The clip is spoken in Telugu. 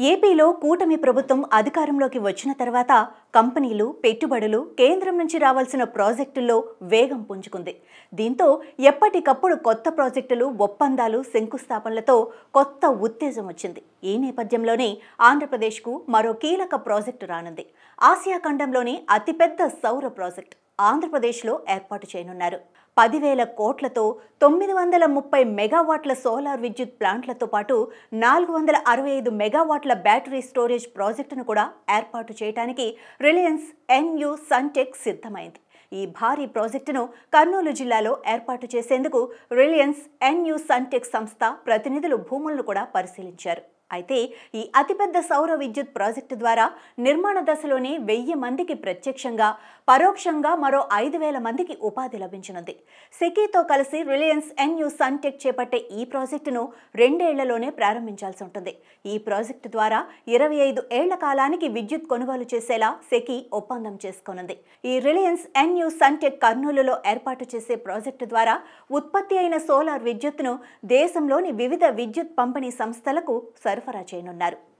ఏపీలో కూటమి ప్రభుత్వం అధికారంలోకి వచ్చిన తర్వాత కంపెనీలు, పెట్టుబడులు కేంద్రం నుంచి రావాల్సిన ప్రాజెక్టుల్లో వేగం పుంజుకుంది. దీంతో ఎప్పటికప్పుడు కొత్త ప్రాజెక్టులు, ఒప్పందాలు, శంకుస్థాపనలతో కొత్త ఉత్తేజం వచ్చింది. ఈ నేపథ్యంలోనే ఆంధ్రప్రదేశ్కు మరో కీలక ప్రాజెక్టు రానుంది. ఆసియా ఖండంలోని అతిపెద్ద సౌర ప్రాజెక్టు ఆంధ్రప్రదేశ్లో ఏర్పాటు చేయనున్నారు. 10,000 కోట్లతో 930 మెగావాట్ల సోలార్ విద్యుత్ ప్లాంట్లతో పాటు 465 మెగావాట్ల బ్యాటరీ స్టోరేజ్ ప్రాజెక్టును కూడా ఏర్పాటు చేయడానికి రిలయన్స్ ఎన్యు సన్టెక్ సిద్ధమైంది. ఈ భారీ ప్రాజెక్టును కర్నూలు జిల్లాలో ఏర్పాటు చేసేందుకు రిలయన్స్ ఎన్యు సన్టెక్ సంస్థ ప్రతినిధులు భూములను కూడా పరిశీలించారు. అయితే ఈ అతిపెద్ద సౌర విద్యుత్ ప్రాజెక్టు ద్వారా నిర్మాణ దశలోనే 1000 మందికి ప్రత్యక్షంగా, పరోక్షంగా మరో 5,000 మందికి ఉపాధి లభించనుంది. సెకీతో కలిసి రిలయన్స్ ఎన్యు సన్టెక్ చేపట్టే ఈ ప్రాజెక్టును 2 ఏళ్లలోనే ప్రారంభించాల్సి ఉంటుంది. ఈ ప్రాజెక్టు ద్వారా 25 ఏళ్ల కాలానికి విద్యుత్ కొనుగోలు చేసేలా సెకీ ఒప్పందం చేసుకోనుంది. ఈ రిలయన్స్ ఎన్యు సన్టెక్ కర్నూలులో ఏర్పాటు చేసే ప్రాజెక్టు ద్వారా ఉత్పత్తి అయిన సోలార్ విద్యుత్తును దేశంలోని వివిధ విద్యుత్ పంపిణీ సంస్థలకు సరఫరా చేయనున్నారు.